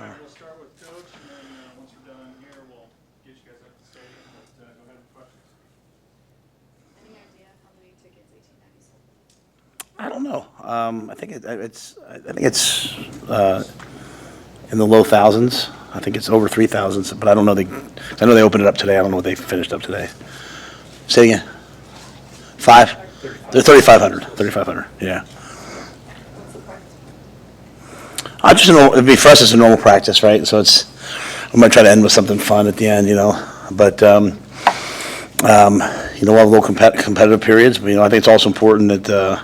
All right, we'll start with Coach, and then once we're done here, we'll get you guys up to the stadium. But go ahead with questions. Any idea how many tickets 1890 sold? I don't know. I think it's in the low thousands. I think it's over 3,000, but I don't know. I know they opened it up today. I don't know what they finished up today. Say it again. 5? They're 3,500. 3,500. Yeah. What's the price? It'd be for us. It's a normal practice, right? So I'm gonna try to end with something fun at the end, But we'll have little competitive periods. But I think it's also important that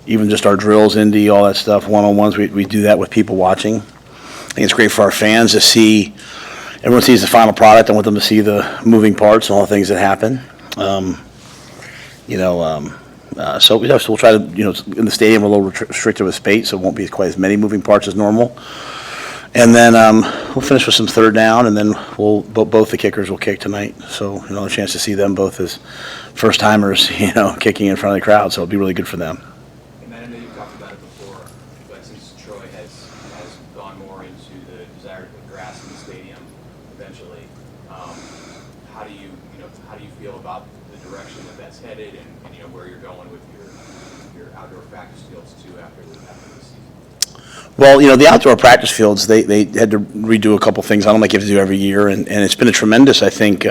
even just our drills, indie, all that stuff, one-on-ones, we do that with people watching. I think it's great for our fans to see. Everyone sees the final product. I want them to see the moving parts and all the things that happen. So we'll try to, in the stadium, we're a little restricted with space, so it won't be quite as many moving parts as normal. And then we'll finish with some third down, and then both the kickers will kick tonight. So, a chance to see them both as first-timers, kicking in front of the crowd. So it'll be really good for them. And I know you've talked about it before, but since Troy has gone more into the desire to put grass in the stadium eventually, how do you feel about the direction that's headed, and where you're going with your outdoor practice fields too after this season? Well, the outdoor practice fields, they had to redo a couple things. I don't think you have to do every year, and it's been a tremendous, I think,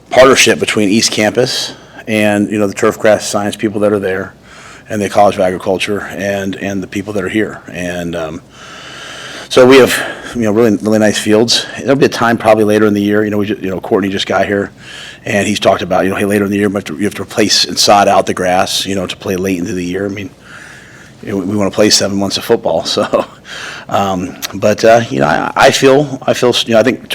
partnership between East Campus and the turfgrass science people that are there, and the College of Agriculture, and the people that are here. And so we have really nice fields. There'll be a time probably later in the year. Courtney just got here, and he's talked about hey, later in the year you have to replace and sod out the grass to play late into the year. I mean, we want to play 7 months of football. So, I think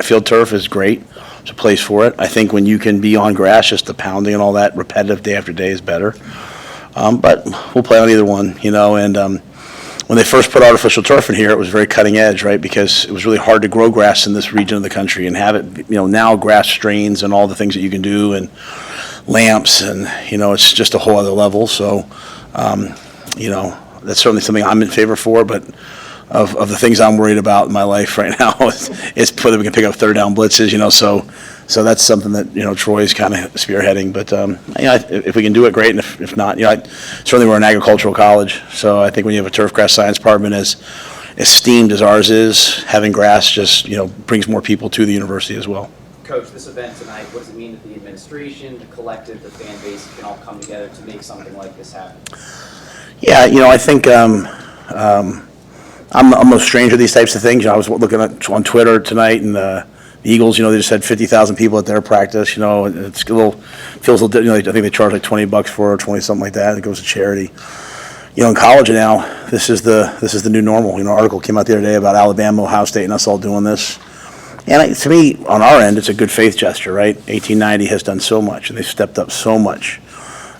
field turf is great. There's a place for it. I think when you can be on grass, just the pounding and all that repetitive day after day is better. But we'll play on either one, and when they first put artificial turf in here, it was very cutting edge, right? Because it was really hard to grow grass in this region of the country and have it, now grass strains and all the things that you can do and lamps and, it's just a whole other level. So, that's certainly something I'm in favor for, but of the things I'm worried about in my life right now is whether we can pick up third down blitzes, so that's something that, Troy's kind of spearheading. But, if we can do it, great. And if not, certainly we're an agricultural college. So I think when you have a turf grass science department as esteemed as ours is, having grass just, brings more people to the university as well. Coach, this event tonight, what does it mean that the administration, the collective, the fan base can all come together to make something like this happen? Yeah, I think I'm no stranger to these types of things. I was looking on Twitter tonight, and the Eagles, they just had 50,000 people at their practice. It's feels a little. I think they charge like $20 for it, or 20 something like that. It goes to charity. In college now, this is the new normal. An article came out the other day about Alabama, Ohio State, and us all doing this. And to me, on our end, it's a good faith gesture, right? 1890 has done so much, and they've stepped up so much.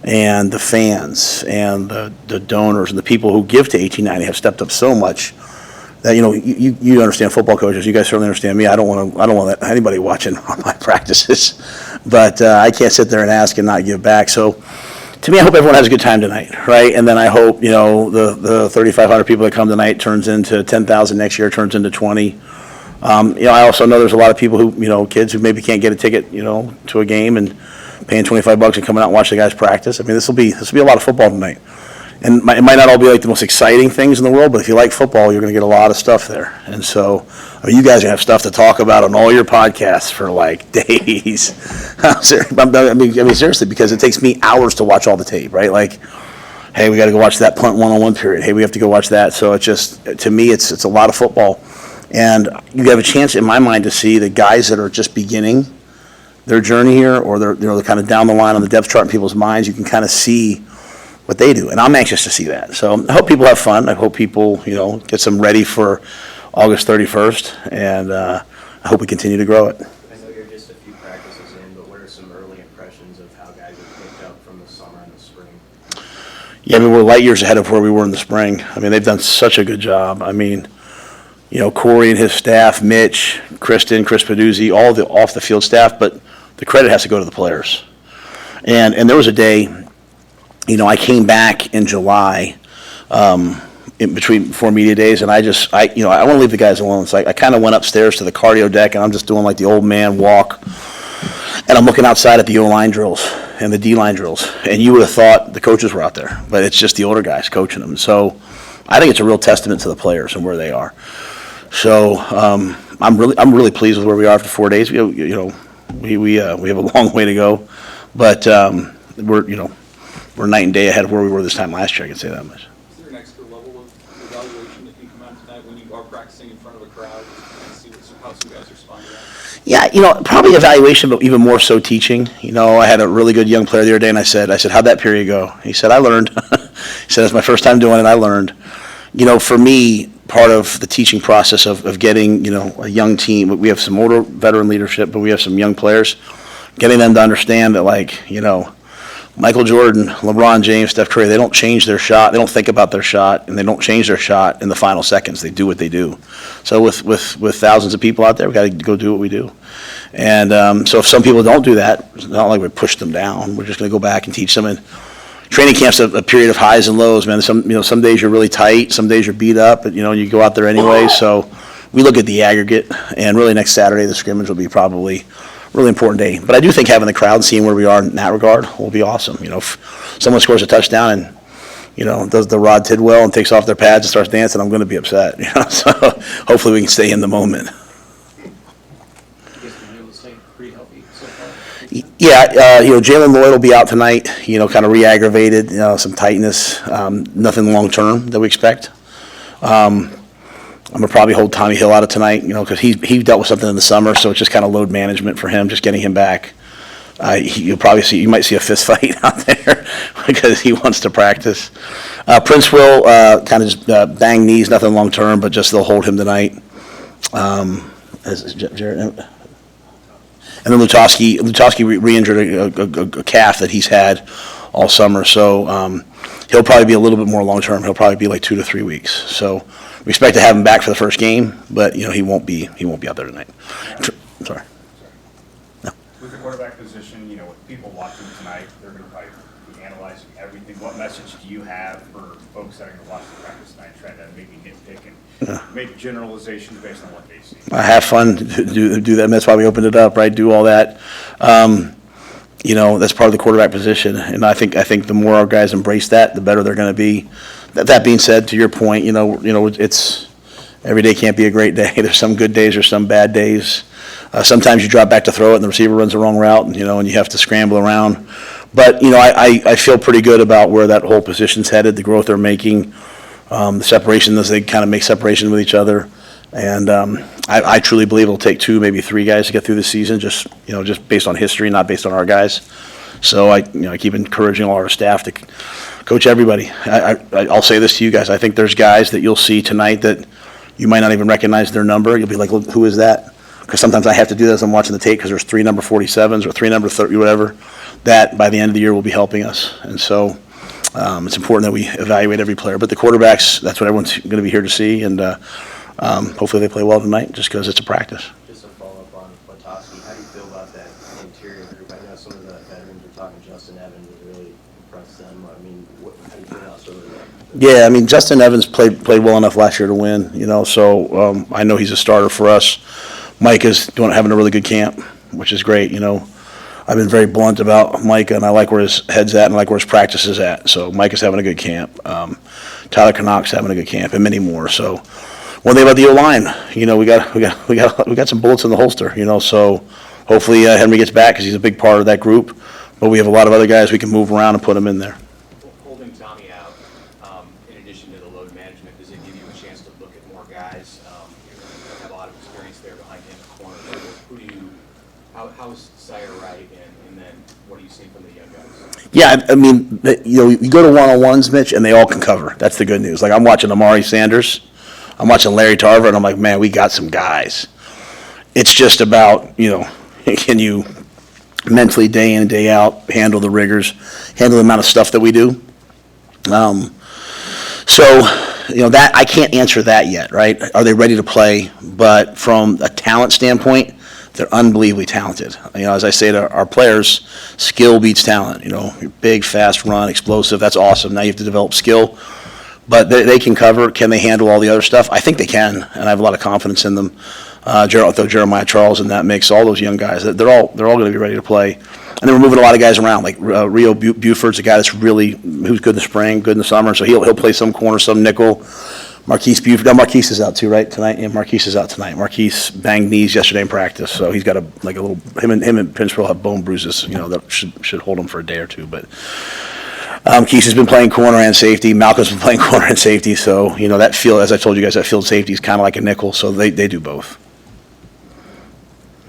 And the fans and the donors and the people who give to 1890 have stepped up so much that you understand football coaches. You guys certainly understand me. I don't want anybody watching on my practices, but I can't sit there and ask and not give back. So to me, I hope everyone has a good time tonight, right? And then I hope the 3,500 people that come tonight turns into 10,000 next year, turns into 20. I also know there's a lot of people who kids who maybe can't get a ticket to a game and paying $25 and coming out and watch the guys practice. I mean, this will be a lot of football tonight. And it might not all be like the most exciting things in the world, but if you like football, you're going to get a lot of stuff there. And so, you guys are going to have stuff to talk about on all your podcasts for like days. I mean, seriously, because it takes me hours to watch all the tape, right? Like, hey, we got to go watch that punt one-on-one period. Hey, we have to go watch that. So to me, it's a lot of football. And you have a chance, in my mind, to see the guys that are just beginning their journey here, or they're kind of down the line on the depth chart in people's minds. You can kind of see what they do, and I'm anxious to see that. So I hope people have fun. I hope people, get some ready for August 31st, and I hope we continue to grow it. I know you're just a few practices in, but what are some early impressions of how guys have picked up from the summer and the spring? Yeah, we're light years ahead of where we were in the spring. They've done such a good job. Corey and his staff, Mitch, Chris Peduzzi, all the off-the-field staff, but the credit has to go to the players. And there was a day, I came back in July before media days, and I want to leave the guys alone. So I kind of went upstairs to the cardio deck, and I'm just doing like the old man walk, and I'm looking outside at the O-line drills and the D-line drills, and you would have thought the coaches were out there, but it's just the older guys coaching them. So I think it's a real testament to the players and where they are. So I'm really pleased with where we are after 4 days. We have a long way to go, but we're night and day ahead of where we were this time last year. I can say that much. Is there an extra level of evaluation that can come out tonight when you are practicing in front of a crowd and see how some guys respond to that? Yeah, probably evaluation, but even more so teaching. I had a really good young player the other day, and I said, how'd that period go? He said, I learned. He said, it's my first time doing it, I learned. For me, part of the teaching process of getting, a young team, we have some older veteran leadership, but we have some young players, getting them to understand that, Michael Jordan, LeBron James, Steph Curry, they don't change their shot, they don't think about their shot, and they don't change their shot in the final seconds. They do what they do. So with thousands of people out there, we've got to go do what we do. And so if some people don't do that, it's not like we push them down. We're just going to go back and teach them. And training camp's a period of highs and lows, man. Some days you're really tight, some days you're beat up, but you go out there anyway. So we look at the aggregate, and really next Saturday the scrimmage will be probably a really important day. But I do think having the crowd, seeing where we are in that regard, will be awesome. If someone scores a touchdown and does the Rod Tidwell and takes off their pads and starts dancing, I'm going to be upset. So hopefully we can stay in the moment. Yeah, Jalen Lloyd will be out tonight, kind of re-aggravated, some tightness, nothing long-term that we expect. I'm going to probably hold Tommy Hill out of tonight, because he dealt with something in the summer, so it's just kind of load management for him, just getting him back. You might see a fist fight out there because he wants to practice. Prince will kind of just bang knees, nothing long-term, but just they'll hold him tonight. Jared, and then Lutoski re-injured a calf that he's had all summer, so he'll probably be a little bit more long-term. He'll probably be like 2 to 3 weeks. So we expect to have him back for the first game, but he won't be out there tonight. I'm sorry. No. With the quarterback position, with people watching tonight, they're going to probably be analyzing everything. What message do you have for folks that are going to watch the practice tonight, trying to maybe nitpick and make generalizations based on what they see? Have fun, do that. That's why we opened it up, right? Do all that. That's part of the quarterback position, and I think the more our guys embrace that, the better they're going to be. That being said, to your point, it's every day can't be a great day. There's some good days or some bad days. Sometimes you drop back to throw it, and the receiver runs the wrong route, and you have to scramble around. But I feel pretty good about where that whole position's headed, the growth they're making, the separation as they kind of make separation with each other. And I truly believe it'll take 2, maybe 3 guys to get through the season, just based on history, not based on our guys. So I keep encouraging all our staff to coach everybody. I'll say this to you guys: I think there's guys that you'll see tonight that you might not even recognize their number. You'll be like, who is that? Because sometimes I have to do that as I'm watching the tape, because there's 3 number 47s or 3 number 30, whatever. That by the end of the year will be helping us, and so. It's important that we evaluate every player. But the quarterbacks, that's what everyone's going to be here to see, and hopefully they play well tonight just because it's a practice. Just a follow-up on Watoski. How do you feel about that interior group? I know some of the veterans are talking Justin Evans has really impressed them. How do you feel about sort of that? Yeah, Justin Evans played well enough last year to win, so I know he's a starter for us. Mike is having a really good camp, which is great, I've been very blunt about Micah, and I like where his head's at and I like where his practice is at. So Mike is having a good camp. Tyler Knox having a good camp, and many more. So one thing about the O-line, we got some bullets in the holster. So hopefully Henry gets back because he's a big part of that group. But we have a lot of other guys we can move around and put them in there. Holding Tommy out, in addition to the load management, does it give you a chance to look at more guys? You have a lot of experience there behind him in the corner. How is Sire right, and then what are you seeing from the young guys? Yeah, you go to one-on-ones, Mitch, and they all can cover. That's the good news. Like, I'm watching Amari Sanders, I'm watching Larry Tarver, and I'm like, man, we got some guys. It's just about, can you mentally, day in and day out, handle the rigors, handle the amount of stuff that we do. That I can't answer that yet, right? Are they ready to play? But from a talent standpoint, they're unbelievably talented. As I say to our players, skill beats talent. You're big, fast, run, explosive. That's awesome. Now you have to develop skill. But they can cover. Can they handle all the other stuff? I think they can, and I have a lot of confidence in them. Throw Jeremiah Charles in that mix, all those young guys, they're all going to be ready to play. And then we're moving a lot of guys around, like Rhule Buford's a guy who's good in the spring, good in the summer, so he'll play some corner, some nickel. Marquise Buford, Marquise is out too, right, tonight? Yeah, Marquise is out tonight. Marquise banged knees yesterday in practice, so he's got a little, him and Prince will have bone bruises, that should hold him for a day or two, but Keese has been playing corner and safety. Malcolm's been playing corner and safety, so, that field, as I told you guys, that field safety is kind of like a nickel, so they do both.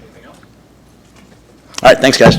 Anything else? All right, thanks, guys.